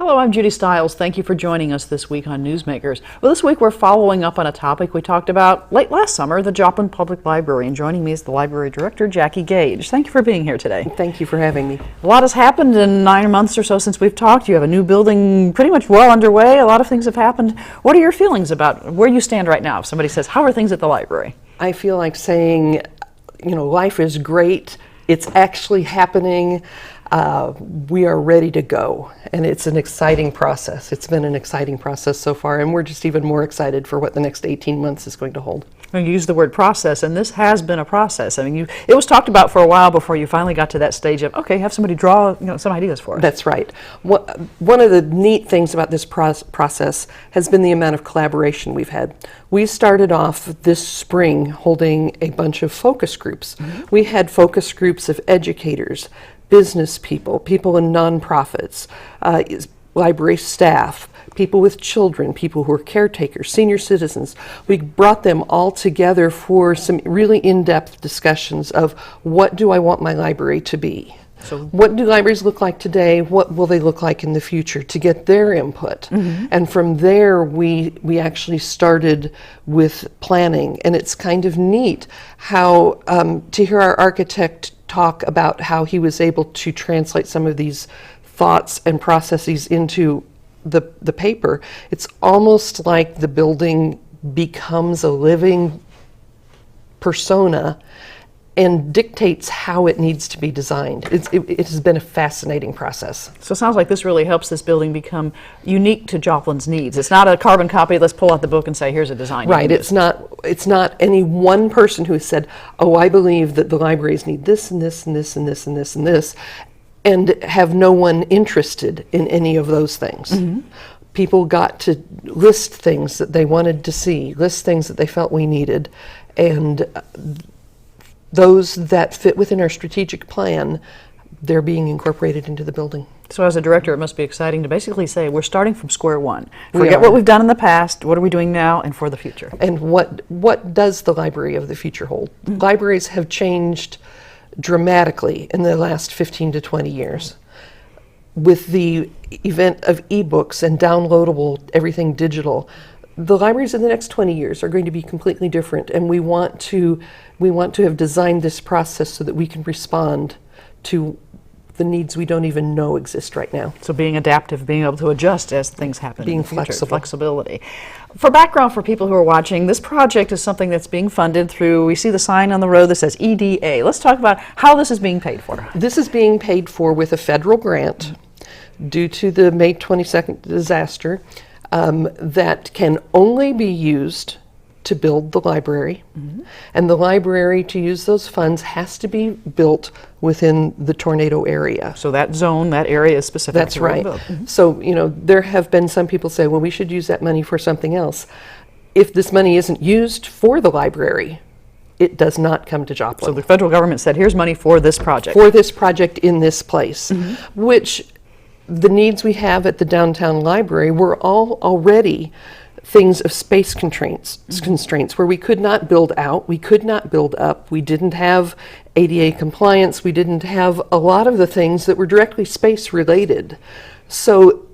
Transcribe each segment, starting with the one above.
Hello, I'm Judy Stiles. Thank you for joining us this week on Newsmakers. Well, this week we're following up on a topic we talked about late last summer, the Joplin Public Library, and joining me is the Library Director, Jacque Gage. Thank you for being here today. Thank you for having me. A lot has happened in 9 months or so since we've talked. You have a new building pretty much well underway. A lot of things have happened. What are your feelings about where you stand right now? If somebody says, how are things at the library? I feel like saying, life is great. It's actually happening. We are ready to go, and it's an exciting process. It's been an exciting process so far, and we're just even more excited for what the next 18 months is going to hold. You use the word process, and this has been a process. I mean, it was talked about for a while before you finally got to that stage of, okay, have somebody draw some ideas for us. That's right. One of the neat things about this process has been the amount of collaboration we've had. We started off this spring holding a bunch of focus groups. Mm-hmm. We had focus groups of educators, business people, people in nonprofits, library staff, people with children, people who are caretakers, senior citizens. We brought them all together for some really in-depth discussions of what do I want my library to be? So what do libraries look like today? What will they look like in the future, to get their input? Mm-hmm. And from there, we actually started with planning. And it's kind of neat how to hear our architect talk about how he was able to translate some of these thoughts and processes into the paper. It's almost like the building becomes a living persona and dictates how it needs to be designed. It has been a fascinating process. So it sounds like this really helps this building become unique to Joplin's needs. It's not a carbon copy, let's pull out the book and say, here's a design. Right, it's not any one person who said, oh, I believe that the libraries need this and this and this and this and this and this, and have no one interested in any of those things. Mm-hmm. People got to list things that they wanted to see, list things that they felt we needed, and those that fit within our strategic plan, they're being incorporated into the building. So as a director, it must be exciting to basically say, we're starting from square one. Forget what we've done in the past, what are we doing now and for the future? And what does the library of the future hold? Mm-hmm. Libraries have changed dramatically in the last 15 to 20 years. With the event of ebooks and downloadable, everything digital, the libraries in the next 20 years are going to be completely different, and we want to have designed this process so that we can respond to the needs we don't even know exist right now. So being adaptive, being able to adjust as things happen. Being in the future, flexible. Flexibility. For background for people who are watching, this project is something that's being funded through, we see the sign on the road that says EDA. Let's talk about how this is being paid for. This is being paid for with a federal grant due to the May 22nd disaster that can only be used to build the library. Mm-hmm. And the library, to use those funds, has to be built within the tornado area. So that zone, that area is specific. That's right. Mm-hmm. So, there have been some people say, well, we should use that money for something else. If this money isn't used for the library, it does not come to Joplin. So the federal government said, here's money for this project. For this project in this place, mm-hmm. which the needs we have at the downtown library were all already things of space constraints, mm-hmm. where we could not build out, we could not build up, we didn't have ADA compliance, we didn't have a lot of the things that were directly space related. So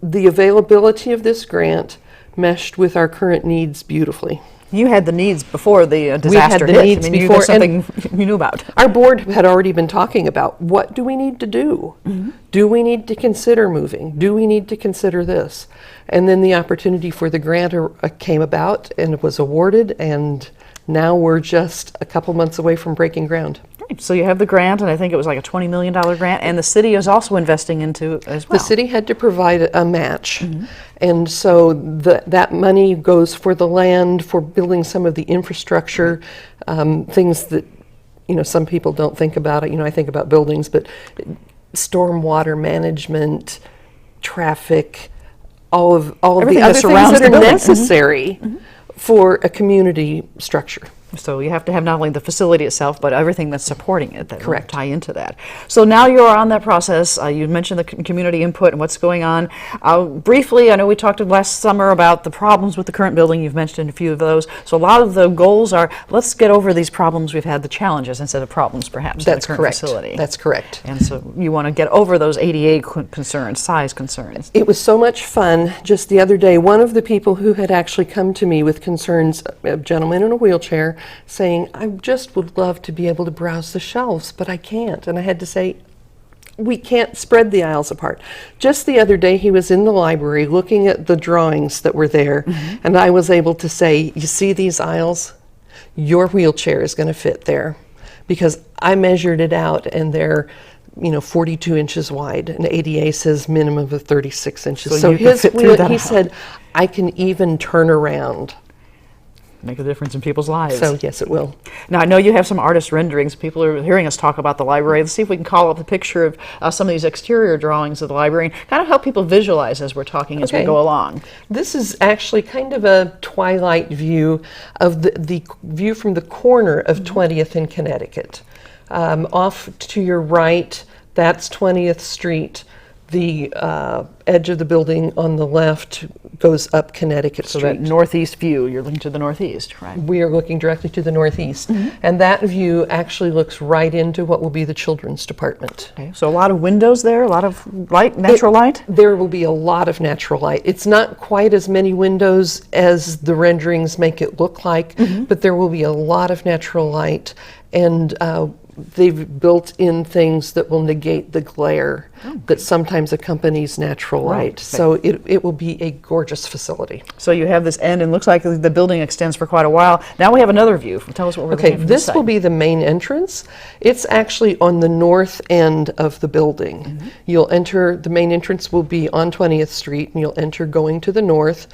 the availability of this grant meshed with our current needs beautifully. You had the needs before the disaster we had the hit. Needs before, you something you knew about. Our board had already been talking about, what do we need to do? Mm-hmm. Do we need to consider moving? Do we need to consider this? And then the opportunity for the grant came about and it was awarded, and now we're just a couple months away from breaking ground. Right. So you have the grant, and I think it was like a $20 million grant, and the city is also investing into it as well. The city had to provide a match. Mm-hmm. And so that money goes for the land, for building some of the infrastructure, things that, some people don't think about it. I think about buildings, but stormwater management, traffic, all of the other things that are necessary mm-hmm. for a community structure. So you have to have not only the facility itself, but everything that's supporting it that will Correct. tie into that. So now you're on that process. You mentioned the community input and what's going on. Briefly, I know we talked last summer about the problems with the current building. You've mentioned a few of those. So a lot of the goals are, let's get over these problems we've had, the challenges instead of problems perhaps in the That's current correct. facility. That's correct. And so you want to get over those ADA concerns, size concerns. It was so much fun. Just the other day, one of the people who had actually come to me with concerns, a gentleman in a wheelchair, saying, I just would love to be able to browse the shelves, but I can't. And I had to say, we can't spread the aisles apart. Just the other day, he was in the library looking at the drawings that were there, and I was able to say, you see these aisles? Your wheelchair is going to fit there. Because I measured it out, and they're 42 inches wide, and ADA says minimum of 36 inches. So you can his fit through wheel, that he aisle. said, I can even turn around. Make a difference in people's lives. So yes, it will. Now, I know you have some artist renderings. People are hearing us talk about the library. Let's see if we can call up the picture of some of these exterior drawings of the library and kind of help people visualize as we're talking as we Okay. go along. This is actually kind of a twilight view of the view from the corner of 20th and Connecticut. Off to your right, that's 20th Street. The edge of the building on the left goes up Connecticut So Street. that northeast view, you're looking to the northeast, right? We are looking directly to the northeast, and that view actually looks right into what will be the children's department. Okay. So a lot of windows there, a lot of light, natural light? There will be a lot of natural light. It's not quite as many windows as the renderings make it look like, but there will be a lot of natural light, and they've built in things that will negate the glare that sometimes accompanies natural light. Right. So it will be a gorgeous facility. So you have this end, and looks like the building extends for quite a while. Now we have another view. Tell us what we're looking Okay, at from this side. will be the main entrance. It's actually on the north end of the building. You'll enter, the main entrance will be on 20th Street, and you'll enter going to the north.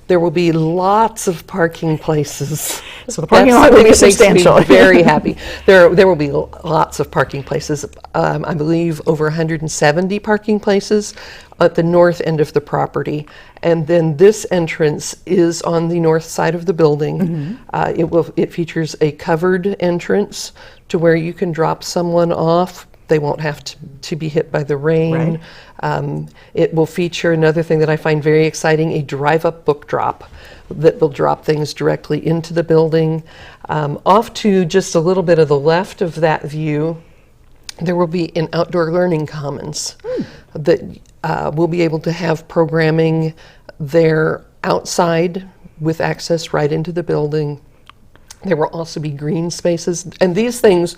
There will be lots of parking places. So the parking That's lot will be something that makes me substantial. very happy. There will be lots of parking places. I believe over 170 parking places at the north end of the property. And then this entrance is on the north side of the building. It features a covered entrance to where you can drop someone off. They won't have to be hit by the rain. It will feature another thing that I find very exciting, a drive-up book drop that will drop things directly into the building. Off to just a little bit of the left of that view, there will be an outdoor learning commons that we'll be able to have programming there outside with access right into the building. There will also be green spaces, and these things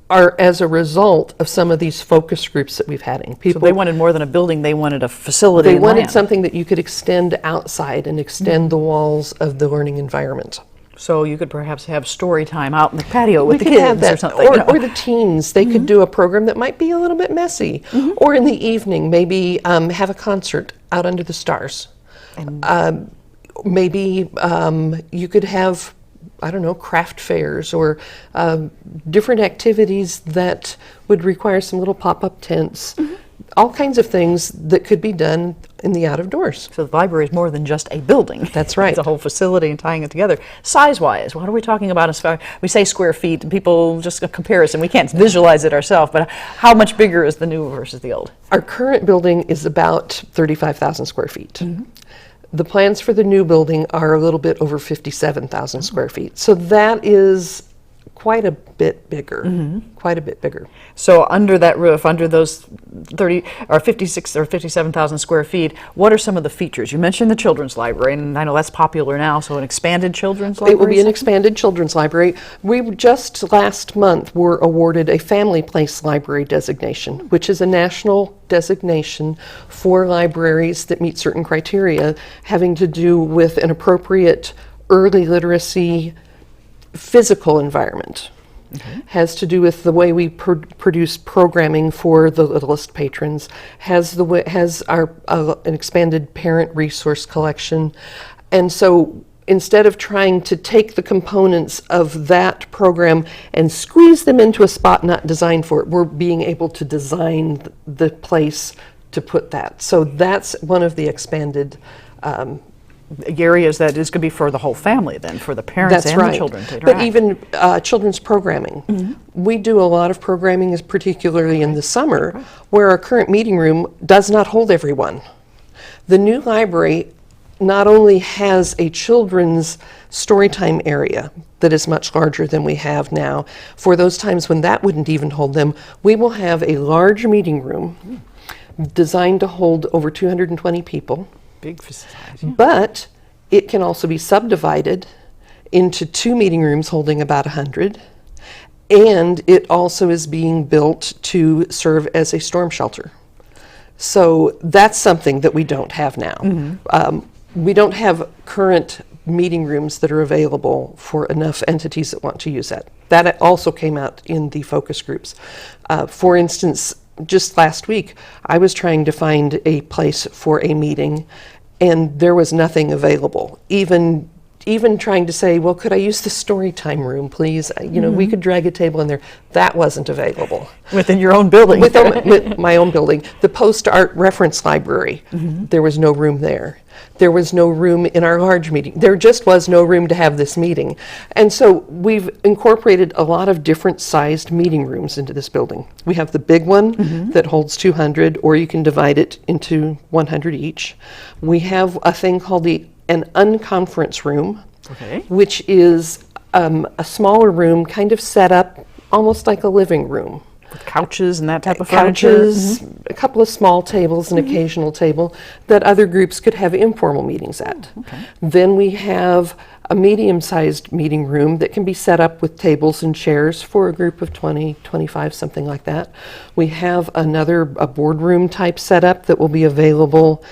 are as a result of some of these focus groups that we've had. So they wanted more than a building, they wanted a facility. They and wanted land. something that you could extend outside and extend the walls of the learning environment. So you could perhaps have story time out in the patio We with the could kids have that, or something. you know. or the teens. They could do a program that might be a little bit messy. Or in the evening, maybe have a concert out under the stars. Maybe you could have, I don't know, craft fairs or different activities that would require some little pop-up tents. All kinds of things that could be done in the out of doors. So the library is more than just a building. That's right. It's a whole facility and tying it together. Size-wise, what are we talking about as far, we say square feet, and people just a comparison, we can't visualize it ourselves, but how much bigger is the new versus the old? Our current building is about 35,000 square feet. The plans for the new building are a little bit over 57,000 square feet. So that is quite a bit bigger, quite a bit bigger. So under that roof, under those 30 or 56 or 57,000 square feet, what are some of the features? You mentioned the children's library, and I know that's popular now, so an expanded children's library? It will be an expanded children's library. We just last month were awarded a Family Place Library designation, which is a national designation for libraries that meet certain criteria having to do with an appropriate early literacy physical environment. Has to do with the way we produce programming for the littlest patrons, has our an expanded parent resource collection. And so instead of trying to take the components of that program and squeeze them into a spot not designed for it, we're being able to design the place to put that. So that's one of the expanded areas that is going to be for the whole family then, for the parents That's and right. the children to interact. But even children's programming. We do a lot of programming, particularly in the summer, where our current meeting room does not hold everyone. The new library not only has a children's storytime area that is much larger than we have now, for those times when that wouldn't even hold them, we will have a large meeting room designed to hold over 220 people. Big facility. But it can also be subdivided into 2 meeting rooms holding about 100. And it also is being built to serve as a storm shelter. So that's something that we don't have now. We don't have current meeting rooms that are available for enough entities that want to use that. That also came out in the focus groups. For instance, just last week, I was trying to find a place for a meeting, and there was nothing available. Even trying to say, well, could I use the story time room, please? You know, we could drag a table in there. That wasn't available. Within your own building. With my own building. The post-art reference library, there was no room there. There was no room in our large meeting. There just was no room to have this meeting. And so we've incorporated a lot of different sized meeting rooms into this building. We have the big one that holds 200, or you can divide it into 100 each. We have a thing called an unconference room, which is a smaller room kind of set up almost like a living room. With couches and that type of furniture. Couches, a couple of small tables, an occasional table that other groups could have informal meetings at. Then we have a medium-sized meeting room that can be set up with tables and chairs for a group of 20, 25, something like that. We have a boardroom type setup that will be available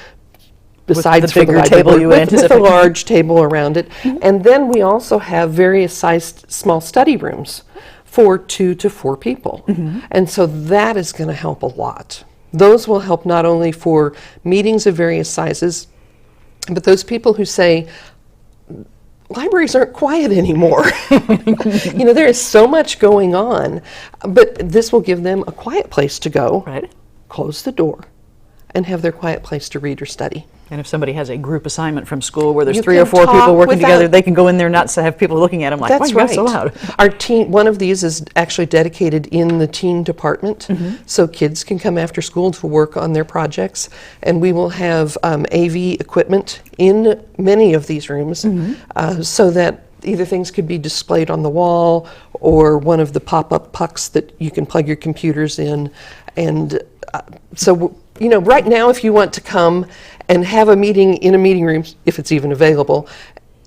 besides the bigger for the table you with anticipate. a large table around it. And then we also have various sized small study rooms for 2 to 4 people. And so that is going to help a lot. Those will help not only for meetings of various sizes, but those people who say, libraries aren't quiet anymore. You know, there is so much going on, but this will give them a quiet place to go, close the door, and have their quiet place to read or study. And if somebody has a group assignment from school where there's You 3 or can 4 people talk working without- together, they can go in there not to have people looking at them like, why That's are you right. so loud? Our teen, one of these is actually dedicated in the teen department, so kids can come after school to work on their projects. And we will have AV equipment in many of these rooms, so that either things could be displayed on the wall or one of the pop-up pucks that you can plug your computers in. And so, you know, right now, if you want to come and have a meeting in a meeting room, if it's even available,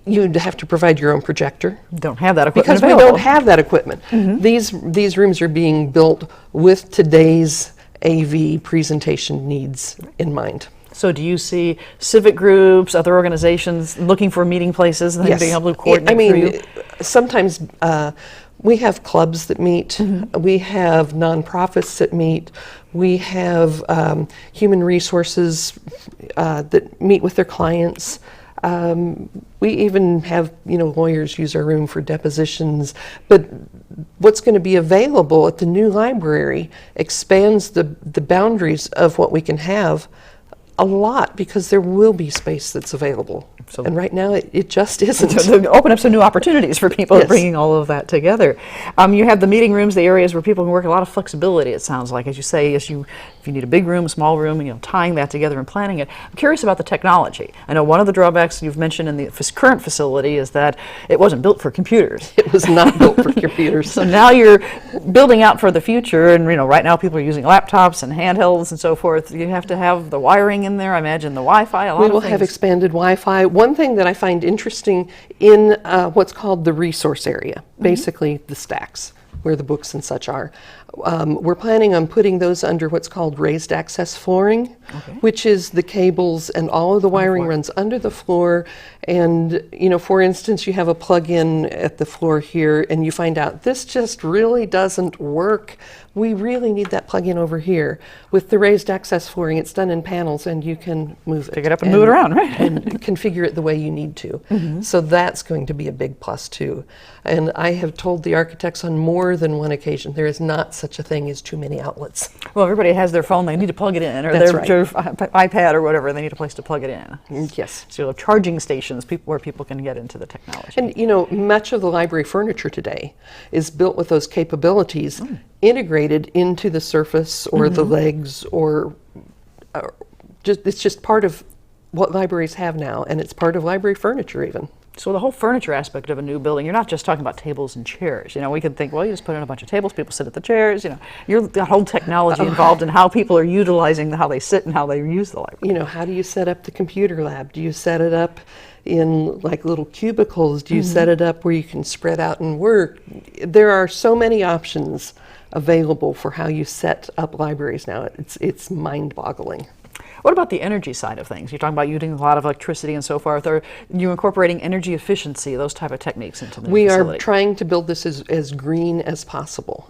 you'd have to provide your own projector. Don't have that equipment Because we available. don't have that equipment. These rooms are being built with today's AV presentation needs in mind. So do you see civic groups, other organizations looking for meeting places and being able to coordinate for you? Sometimes we have clubs that meet, we have nonprofits that meet, we have human resources that meet with their clients. We even have, you know, lawyers use our room for depositions. But what's going to be available at the new library expands the boundaries of what we can have a lot, because there will be space that's available. And right now, it just isn't. So to open up some new opportunities for people bringing all of that together. You have the meeting rooms, the areas where people can work, a lot of flexibility, it sounds like. As you say, if you need a big room, a small room, you know, tying that together and planning it. I'm curious about the technology. I know one of the drawbacks you've mentioned in the current facility is that it wasn't built for computers. It was not built for computers. So now you're building out for the future, and you know, right now people are using laptops and handhelds and so forth. You have to have the wiring in there, I imagine the Wi-Fi, a lot of things. We will have expanded Wi-Fi. One thing that I find interesting in what's called the resource area, basically the stacks where the books and such are, we're planning on putting those under what's called raised access flooring, which is the cables and all of the wiring runs under the floor. And, you know, for instance, you have a plug-in at the floor here and you find out this just really doesn't work. We really need that plug-in over here. With the raised access flooring, it's done in panels and you can move it. Pick it up and move it around, right? And configure it the way you need to. So that's going to be a big plus too. And I have told the architects on more than one occasion, there is not such a thing as too many outlets. Well, everybody has their phone, they need to plug it in, or That's their right. iPad or whatever, they need a place to plug it in. Yes. So charging stations where people can get into the technology. And you know, much of the library furniture today is built with those capabilities integrated into the surface or the legs, or it's just part of what libraries have now, and it's part of library furniture even. So the whole furniture aspect of a new building, you're not just talking about tables and chairs. You know, we can think, well, you just put in a bunch of tables, people sit at the chairs. You know, you're the whole technology involved in how people are utilizing how they sit and how they use the library. You know, how do you set up the computer lab? Do you set it up in like little cubicles? Do you set it up where you can spread out and work? There are so many options available for how you set up libraries now. It's mind-boggling. What about the energy side of things? You're talking about using a lot of electricity and so forth. Are you incorporating energy efficiency, those type of techniques into the We facility? are trying to build this as green as possible,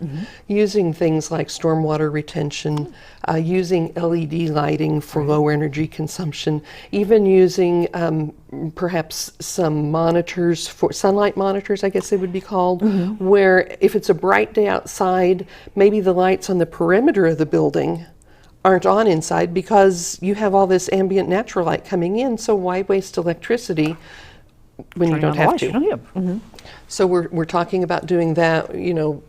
using things like stormwater retention, using LED lighting for low energy consumption, even using perhaps some monitors, for sunlight monitors, I guess they would be called, where if it's a bright day outside, maybe the lights on the perimeter of the building aren't on inside because you have all this ambient natural light coming in, so why waste electricity when you don't have to? So we're talking about doing that, you know,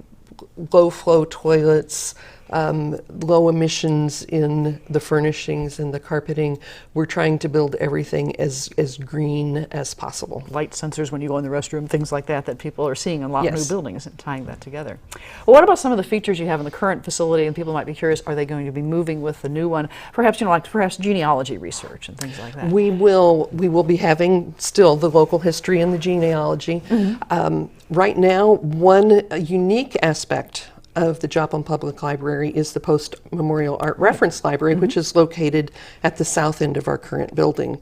low flow toilets, low emissions in the furnishings and the carpeting. We're trying to build everything as green as possible. Light sensors when you go in the restroom, things like that people are seeing in a lot of new Yes. buildings and tying that together. Well, what about some of the features you have in the current facility? And people might be curious, are they going to be moving with the new one? Perhaps, you know, like perhaps genealogy research and things like that. We will be having still the local history and the genealogy. Right now, one unique aspect of the Joplin Public Library is the Post Memorial Art Reference Library, which is located at the south end of our current building.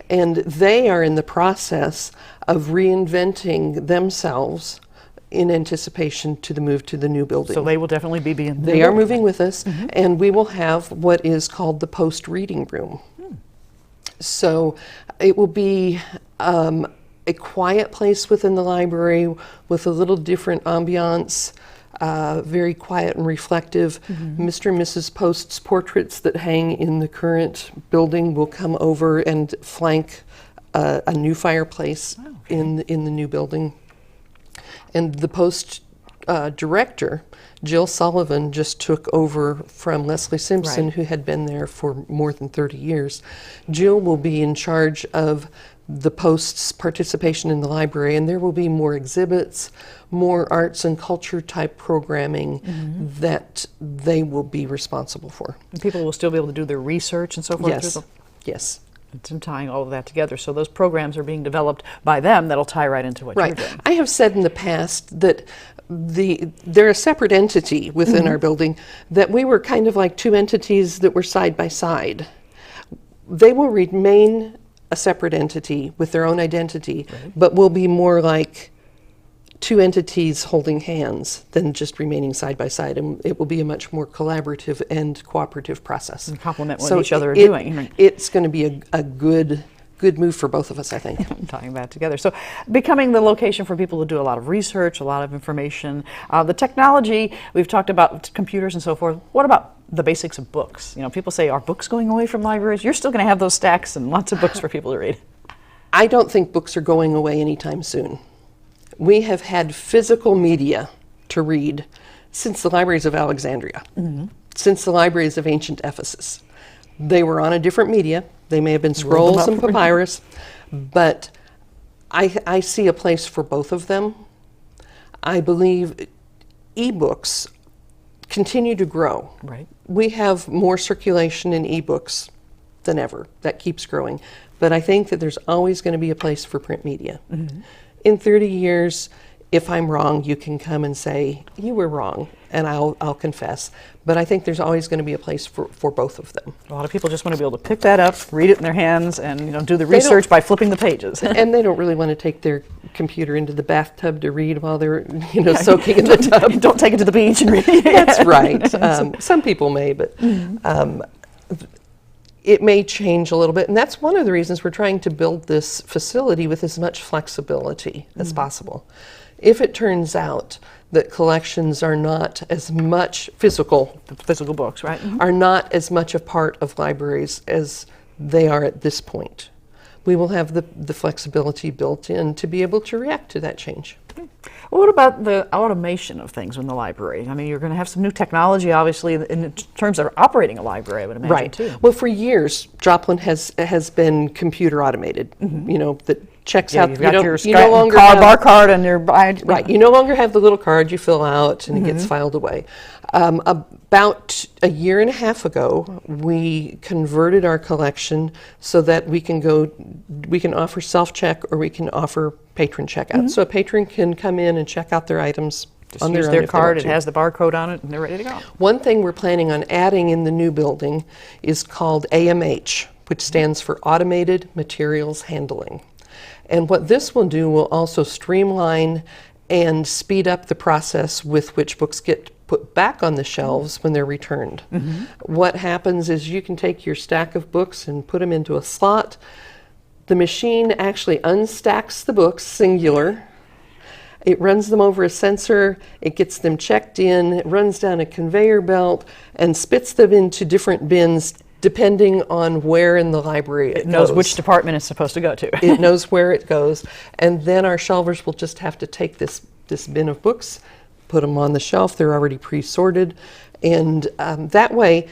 And they are in the process of reinventing themselves in anticipation to the move to the new building. So they will definitely be being. They are moving with us, and we will have what is called the Post Reading Room. So it will be a quiet place within the library with a little different ambiance. Very quiet and reflective. Mr. and Mrs. Post's portraits that hang in the current building will come over and flank a new fireplace in the new building. And the Post director, Jill Sullivan, just took over from Leslie Simpson, who had been there for more than 30 years. Jill will be in charge of the Post's participation in the library, and there will be more exhibits, more arts and culture type programming that they will be responsible for. And people will still be able to do their research and so forth. Yes. through Yes. and tying all of that together. So those programs are being developed by them that'll tie right into what you're doing. I have said in the past that they're a separate entity within our building, that we were kind of like two entities that were side by side. They will remain a separate entity with their own identity, but will be more like two entities holding hands than just remaining side by side, and it will be a much more collaborative and cooperative process. And complement what each other are doing. It's going to be a good move for both of us, I think. Tying that together. So becoming the location for people to do a lot of research, a lot of information. The technology, we've talked about computers and so forth. What about the basics of books? You know, people say, are books going away from libraries? You're still going to have those stacks and lots of books for people to read. I don't think books are going away anytime soon. We have had physical media to read since the libraries of Alexandria, since the libraries of ancient Ephesus. They were on a different media. They may have been scrolls and papyrus, but I see a place for both of them. I believe ebooks continue to grow. Right. We have more circulation in ebooks than ever. That keeps growing. But I think that there's always going to be a place for print media. In 30 years, if I'm wrong, you can come and say, you were wrong, and I'll confess. But I think there's always going to be a place for both of them. A lot of people just want to be able to pick that up, read it in their hands, and do the research by flipping the pages. And they don't really want to take their computer into the bathtub to read while they're soaking in the tub. Don't take it to the beach and read it. That's right. Some people may, but it may change a little bit. And that's one of the reasons we're trying to build this facility with as much flexibility as possible. If it turns out that collections are not as much physical, The physical books, right? Mhm. are not as much a part of libraries as they are at this point, we will have the flexibility built in to be able to react to that change. Well, what about the automation of things in the library? I mean, you're going to have some new technology, obviously, in terms of operating a library, I would imagine, Right. too. Well, for years, Joplin has been computer automated. You know, that checks Yeah, out. you've got your you no longer car have, bar card and your right. You no longer have the little card you fill out and it gets filed away. About a year and a half ago, we converted our collection so that we can offer self-check or we can offer patron checkout. So a patron can come in and check out their items Just on their use own their if they want card, it to. has the barcode on it, and they're ready to go. One thing we're planning on adding in the new building is called AMH, which stands for Automated Materials Handling. And what this will do will also streamline and speed up the process with which books get put back on the shelves when they're returned. What happens is you can take your stack of books and put them into a slot. The machine actually unstacks the books, singular. It runs them over a sensor, it gets them checked in, it runs down a conveyor belt and spits them into different bins depending on where in the library it Knows goes. which department it's supposed to go to. It knows where it goes. And then our shelvers will just have to take this bin of books, put them on the shelf. They're already pre-sorted. And that way,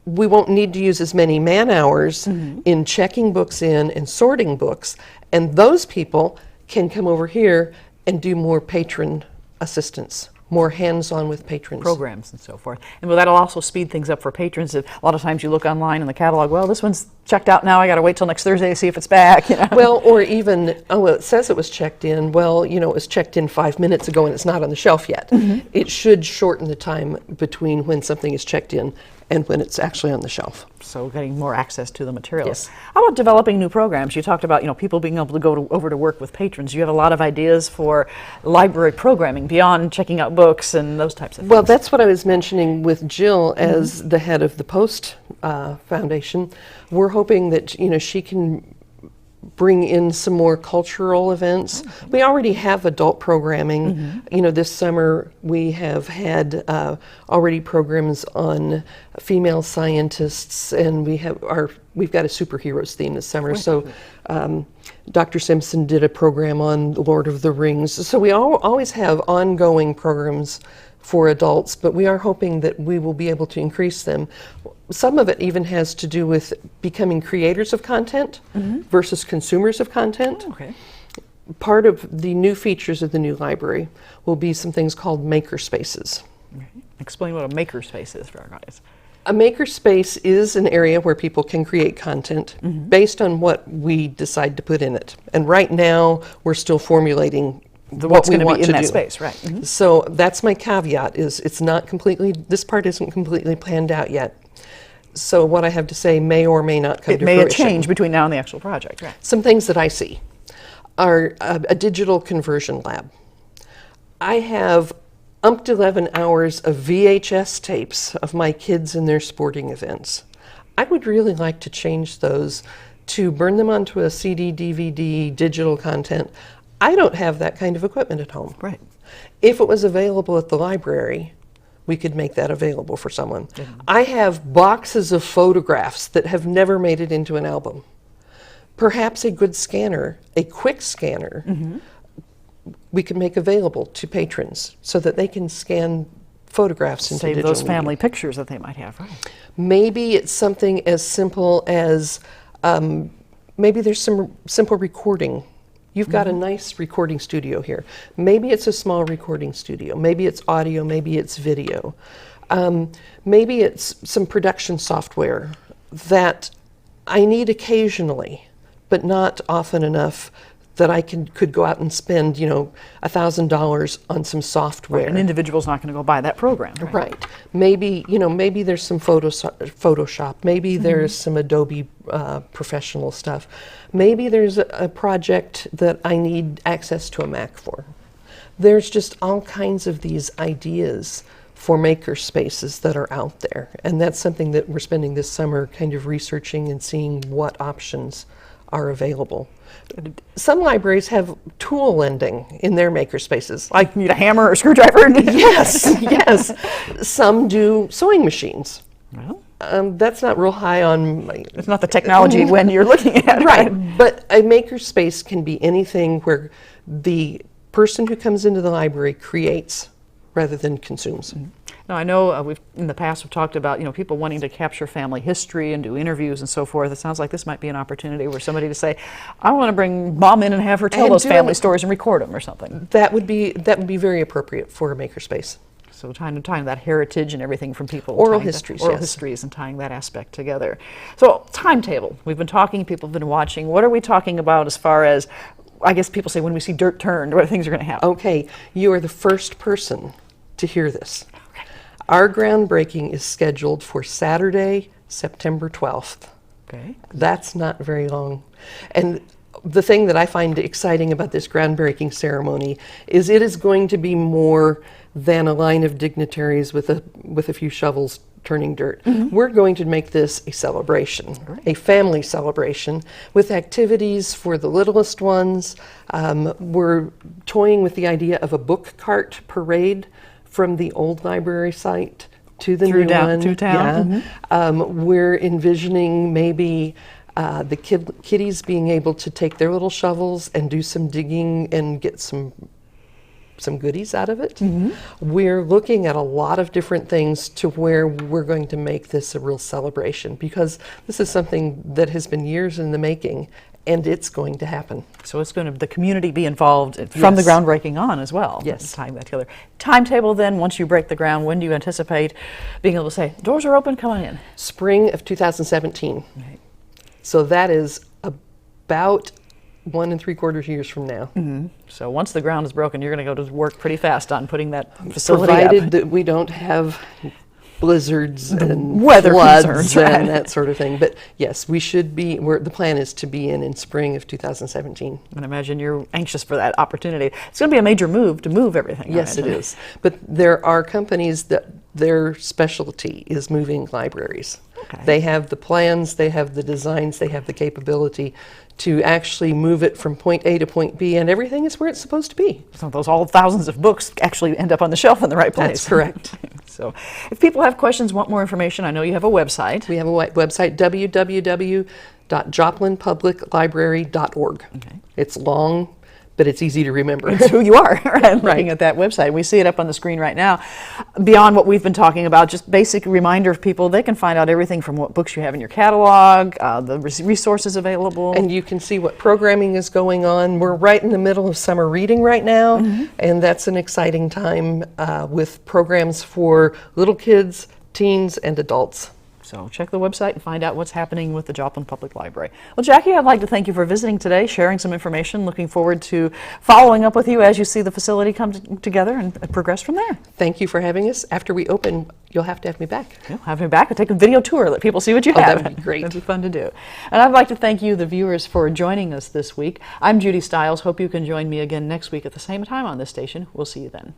we won't need to use as many man hours in checking books in and sorting books. And those people can come over here and do more patron assistance, more hands-on with patrons. Programs and so forth. And well, that'll also speed things up for patrons. A lot of times you look online in the catalog, well, this one's checked out now, I got to wait till next Thursday to see if it's back. You know? Well, or even, oh, well, it says it was checked in. Well, you know, it was checked in 5 minutes ago and it's not on the shelf yet. It should shorten the time between when something is checked in and when it's actually on the shelf. So getting more access to the materials. Yes. How about developing new programs? You talked about, you know, people being able to go over to work with patrons. You have a lot of ideas for library programming beyond checking out books and those types of things. Well, that's what I was mentioning with Jill as the head of the Post Foundation. We're hoping that, you know, she can bring in some more cultural events. We already have adult programming. You know, this summer we have had already programs on female scientists, and we've got a superheroes theme this summer. So Dr. Simpson did a program on Lord of the Rings. So we always have ongoing programs for adults, but we are hoping that we will be able to increase them. Some of it even has to do with becoming creators of content versus consumers of content. Okay. Part of the new features of the new library will be some things called maker spaces. Explain what a makerspace is for our guys. A makerspace is an area where people can create content based on what we decide to put in it. And right now, we're still formulating What's going to want be in to that do. space, right? So that's my caveat, is it's not completely, this part isn't completely planned out yet. So what I have to say may or may not come It to may fruition. change between now and the actual project, right? Some things that I see are a digital conversion lab. I have umped 11 hours of VHS tapes of my kids and their sporting events. I would really like to change those to burn them onto a CD, DVD, digital content. I don't have that kind of equipment at home. Right. If it was available at the library, we could make that available for someone. I have boxes of photographs that have never made it into an album. Perhaps a good scanner, a quick scanner, we can make available to patrons so that they can scan photographs into Save digital those media. family pictures that they might have, right? Maybe it's something as simple as, maybe there's some simple recording. You've got a nice recording studio here. Maybe it's a small recording studio. Maybe it's audio, maybe it's video. Maybe it's some production software that I need occasionally, but not often enough that I could go out and spend, you know, $1,000 on some software. An individual's not going to go buy that program, right? Right. Maybe, you know, maybe there's some Photoshop. Maybe there's some Adobe professional stuff. Maybe there's a project that I need access to a Mac for. There's just all kinds of these ideas for maker spaces that are out there. And that's something that we're spending this summer kind of researching and seeing what options are available. Some libraries have tool lending in their makerspaces. Like you need a hammer or a screwdriver? Yes, yes. Some do sewing machines. Well, That's not real high on my... it's not the technology when you're looking at it. Right, but a makerspace can be anything where the person who comes into the library creates rather than consumes. Now, I know we've in the past we've talked about people wanting to capture family history and do interviews and so forth. It sounds like this might be an opportunity where somebody to say, I want to bring mom in and have her tell those family stories and record them or something. That would be very appropriate for a makerspace. So tying that heritage and everything from people. Oral histories, Oral yes. histories and tying that aspect together. So timetable. We've been talking, people have been watching. What are we talking about as far as, I guess people say when we see dirt turned, what things are going to happen? Okay, you are the first person to hear this. Our groundbreaking is scheduled for Saturday, September 12th. Okay. That's not very long. And the thing that I find exciting about this groundbreaking ceremony is it is going to be more than a line of dignitaries with a few shovels turning dirt. We're going to make this a celebration, a family celebration with activities for the littlest ones. We're toying with the idea of a book cart parade from the old library site to the new one. Through town. Yeah. We're envisioning maybe the kiddies being able to take their little shovels and do some digging and get some goodies out of it. We're looking at a lot of different things to where we're going to make this a real celebration, because this is something that has been years in the making, and it's going to happen. So it's going to the community be involved from the Yes. groundbreaking on as well. Yes. Tying that together. Timetable then, once you break the ground, when do you anticipate being able to say, doors are open, come on in? Spring of 2017. Right. So that is about 1 3/4 years from now. So once the ground is broken, you're going to go to work pretty fast on putting that facility Provided up. that we don't have blizzards and weather floods concerns, right. and that sort of thing. But yes, we should be, the plan is to be in spring of 2017. And I imagine you're anxious for that opportunity. It's going to be a major move to move everything. I Yes, it imagine. is. But there are companies that their specialty is moving libraries. Okay. They have the plans, they have the designs, they have the capability to actually move it from point A to point B, and everything is where it's supposed to be. So those all thousands of books actually end up on the shelf in the right place. That's correct. So if people have questions, want more information, I know you have a website. We have a website, www.joplinpubliclibrary.org. Okay. It's long, but it's easy to remember. It's who you are, right? Looking at that website. We see it up on the screen right now. Beyond what we've been talking about, just basic reminder of people, they can find out everything from what books you have in your catalog, the resources available. And you can see what programming is going on. We're right in the middle of summer reading right now, and that's an exciting time with programs for little kids, teens, and adults. So check the website and find out what's happening with the Joplin Public Library. Well, Jackie, I'd like to thank you for visiting today, sharing some information. Looking forward to following up with you as you see the facility come together and progress from there. Thank you for having us. After we open, you'll have to have me back. You'll have me back and take a video tour, let people see what you have. That would be great. That'd be fun to do. And I'd like to thank you, the viewers, for joining us this week. I'm Judy Stiles. Hope you can join me again next week at the same time on this station. We'll see you then.